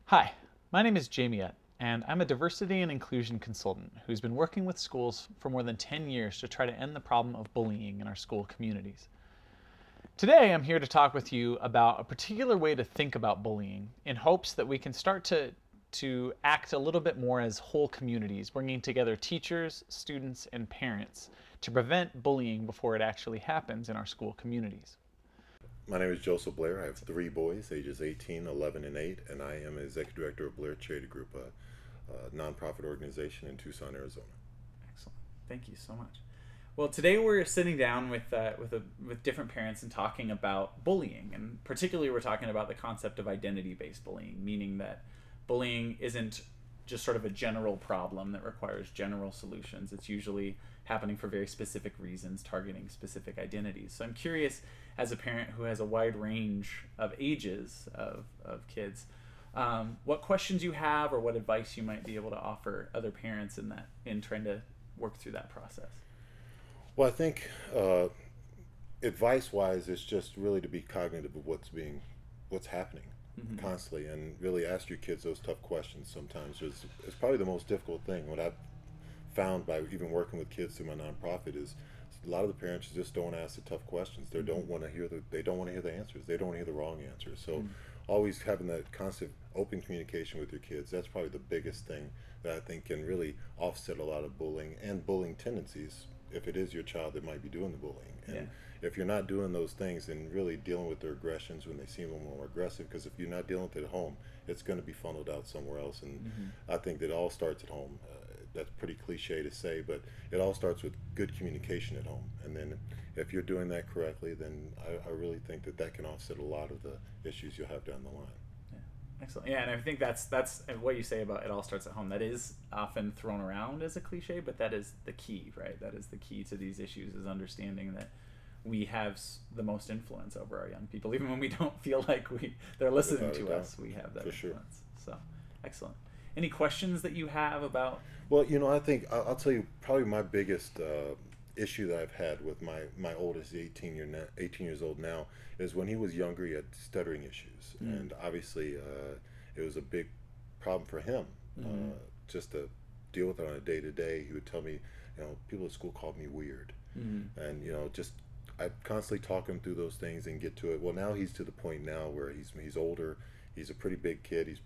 Hi, my name is Jamie Utt, and I'm a diversity and inclusion consultant who's been working with schools for more than 10 years to try to end the problem of bullying in our school communities. Today, I'm here to talk with you about a particular way to think about bullying in hopes that we can start to act a little bit more as whole communities, bringing together teachers, students, and parents to prevent bullying before it actually happens in our school communities. My name is Joseph Blair. I have three boys, ages 18, 11, and 8, and I am executive director of Blair Charity Group, a nonprofit organization in Tucson, Arizona. Excellent. Thank you so much. Well, today we're sitting down with different parents and talking about bullying, and particularly we're talking about the concept of identity-based bullying, meaning that bullying isn't just sort of a general problem that requires general solutions. It's usually happening for very specific reasons, targeting specific identities. So I'm curious, as a parent who has a wide range of ages of kids, what questions you have or what advice you might be able to offer other parents in trying to work through that process. Well, I think advice-wise, it's just really to be cognitive of what's happening Mm-hmm. constantly, and really ask your kids those tough questions. Sometimes it's probably the most difficult thing. What I've found by even working with kids through my nonprofit is a lot of the parents just don't ask the tough questions. They don't want to hear the answers. They don't want to hear the wrong answers. So always having that constant open communication with your kids, that's probably the biggest thing that I think can really offset a lot of bullying and bullying tendencies if it is your child that might be doing the bullying. And Yeah. if you're not doing those things and really dealing with their aggressions when they seem a little more aggressive, because if you're not dealing with it at home, it's going to be funneled out somewhere else. And I think that it all starts at home. That's pretty cliche to say, but it all starts with good communication at home. And then if you're doing that correctly, then I really think that can offset a lot of the issues you'll have down the line. Yeah. Excellent. Yeah, and I think that's what you say about it all starts at home. That is often thrown around as a cliche, but that is the key, right? That is the key to these issues, is understanding that we have the most influence over our young people, even when we don't feel like they're listening to us. We have that For sure. influence. So, excellent. Any questions that you have about? Well, I think I'll tell you probably my biggest issue that I've had with my oldest, 18 years old now, is when he was younger, he had stuttering issues, and obviously it was a big problem for him just to deal with it on a day to day. He would tell me, people at school called me weird, and just I constantly talk him through those things and get to it. Well, now he's to the point now where he's older. He's a pretty big kid. He's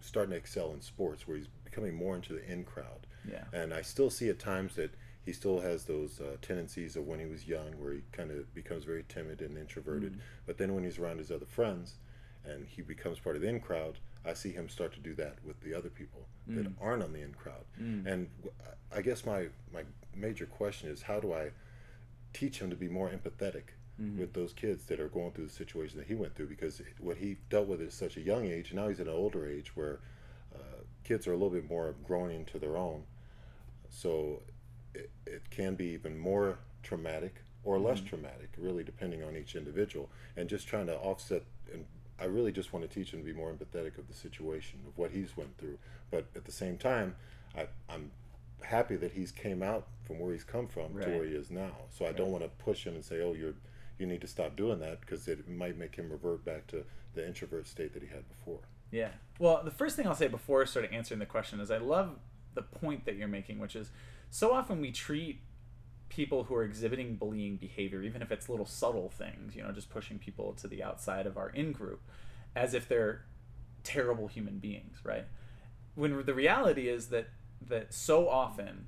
starting to excel in sports, where he's becoming more into the in crowd. Yeah. And I still see at times that he still has those tendencies of when he was young, where he kind of becomes very timid and introverted. But then when he's around his other friends and he becomes part of the in crowd, I see him start to do that with the other people that aren't on the in crowd. And I guess my major question is, how do I teach him to be more empathetic with those kids that are going through the situation that he went through? Because what he dealt with at such a young age, and now he's at an older age where kids are a little bit more growing into their own. So it can be even more traumatic or less traumatic, really depending on each individual. And just trying to offset, and I really just want to teach him to be more empathetic of the situation, of what he's went through. But at the same time, I'm happy that he's came out from where he's come from to where he is now. So I don't want to push him and say, oh, you need to stop doing that, because it might make him revert back to the introvert state that he had before. Yeah. Well, the first thing I'll say before sort of answering the question is I love the point that you're making, which is so often we treat people who are exhibiting bullying behavior, even if it's little subtle things, just pushing people to the outside of our in-group, as if they're terrible human beings, right? When the reality is that so often,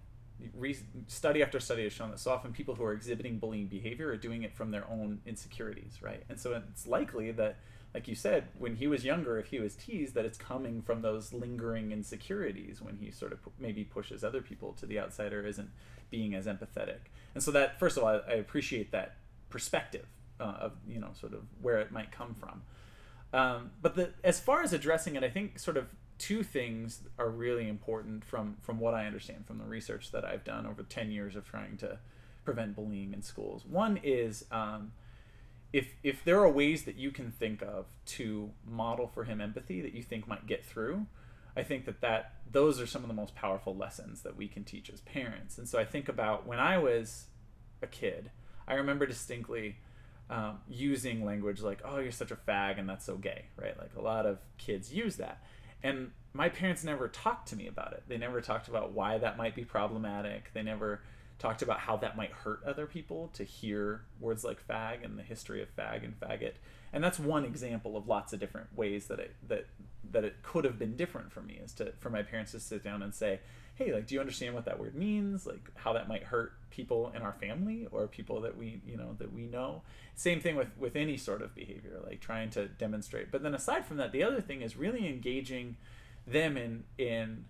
study after study has shown that so often people who are exhibiting bullying behavior are doing it from their own insecurities, right? And so it's likely that, like you said, when he was younger, if he was teased, that it's coming from those lingering insecuriries when he sort of maybe pushes other people to the outside or isn't being as empathetic. And so that, first of all, I appreciate that perspective of, sort of where it might come from. But as far as addressing it, I think sort of two things are really important from what I understand from the research that I've done over 10 years of trying to prevent bullying in schools. One is if there are ways that you can think of to model for him empathy that you think might get through, I think that those are some of the most powerful lessons that we can teach as parents. And so I think about when I was a kid, I remember distinctly using language like, oh, you're such a fag and that's so gay, right? Like a lot of kids use that. And my parents never talked to me about it. They never talked about why that might be problematic. They never talked about how that might hurt other people to hear words like fag and the history of fag and faggot. And that's one example of lots of different ways that it could have been different for me, is for my parents to sit down and say, hey, like, do you understand what that word means? Like, how that might hurt people in our family or people that we know. Same thing with any sort of behavior, like trying to demonstrate. But then aside from that, the other thing is really engaging them in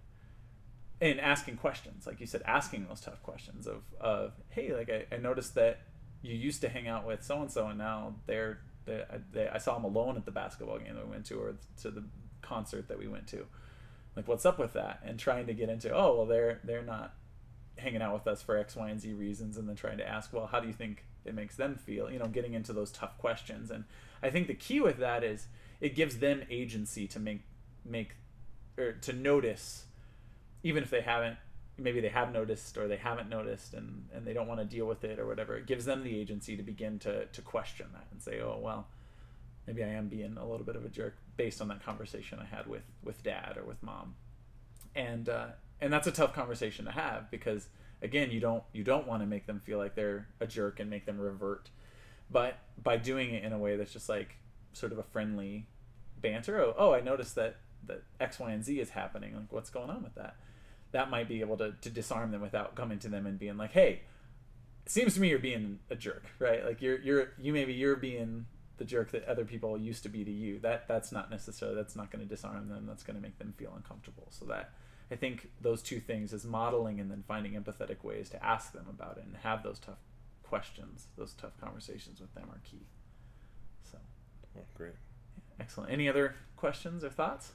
asking questions, like you said, asking those tough questions of hey, like I noticed that you used to hang out with so and so, and now I saw them alone at the basketball game that we went to, or to the concert that we went to. Like, what's up with that? And trying to get into, oh, well, they're not hanging out with us for X, Y, and Z reasons, and then trying to ask, well, how do you think it makes them feel? You know, getting into those tough questions. And I think the key with that is it gives them agency to make or to notice, even if they haven't, maybe they have noticed or they haven't noticed and they don't want to deal with it or whatever. It gives them the agency to begin to question that and say, oh, well, maybe I am being a little bit of a jerk based on that conversation I had with dad or with mom. And that's a tough conversation to have, because again, you don't want to make them feel like they're a jerk and make them revert. But by doing it in a way that's just like sort of a friendly banter, oh, I noticed that X, Y, and Z is happening. Like, what's going on with that? That might be able to disarm them without coming to them and being like, hey, it seems to me you're being a jerk, right? Like you're being the jerk that other people used to be to you. That's not necessarily, that's not going to disarm them. That's going to make them feel uncomfortable. So that, I think those two things, is modeling and then finding empathetic ways to ask them about it and have those tough questions, those tough conversations with them are key. So, oh, great. Excellent. Any other questions or thoughts?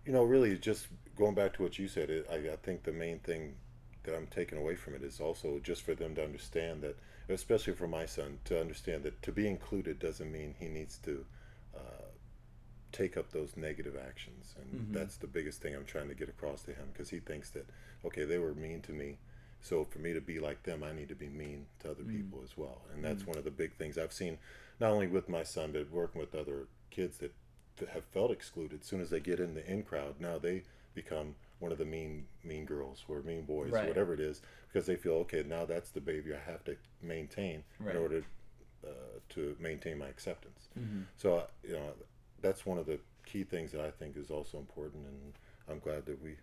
Really just going back to what you said, I think the main thing that I'm taking away from it is also just for them to understand that, especially for my son, to understand that to be included doesn't mean he needs to take up those negative actions. And that's the biggest thing I'm trying to get across to him, because he thinks that, okay, they were mean to me, so for me to be like them, I need to be mean to other people as well. And that's one of the big things I've seen, not only with my son, but working with other kids that have felt excluded. As soon as they get in the in crowd, now they become one of the mean girls or mean boys, or whatever it is, because they feel, okay, now that's the behavior I have to maintain in order to maintain my acceptance. So that's one of the key things that I think is also important, and I'm glad that we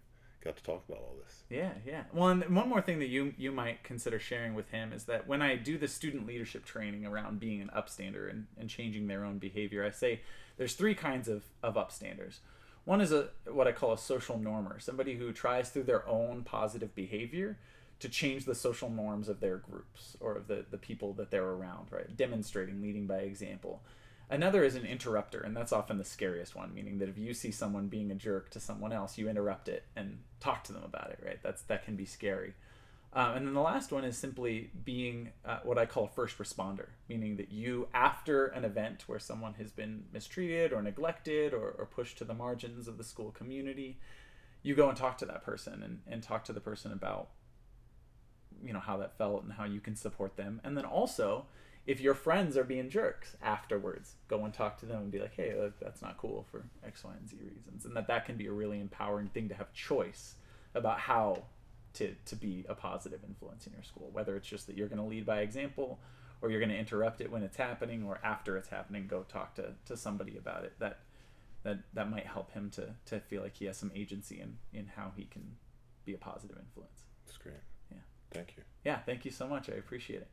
got to talk about all this. Yeah. Well, and one more thing that you might consider sharing with him is that when I do the student leadership training around being an upstander and changing their own behavior, I say there's three kinds of upstanders. One is what I call a social normer, somebody who tries through their own positive behavior to change the social norms of their groups or of the people that they're around, right? Demonstrating, leading by example. Another is an interrupter, and that's often the scariest one, meaning that if you see someone being a jerk to someone else, you interrupt it and talk to them about it, right? That can be scary. And then the last one is simply being what I call a first responder, meaning that you, after an event where someone has been mistreated or neglected or pushed to the margins of the school community, you go and talk to that person and talk to the person about, how that felt and how you can support them. And then also, if your friends are being jerks afterwards, go and talk to them and be like, hey, that's not cool for X, Y, and Z reasons. And that can be a really empowering thing to have choice about how to be a positive influence in your school, whether it's just that you're going to lead by example, or you're going to interrupt it when it's happening, or after it's happening, go talk to somebody about it. That might help him to feel like he has some agency in how he can be a positive influence. That's great. Yeah. Thank you. Yeah, thank you so much. I appreciate it.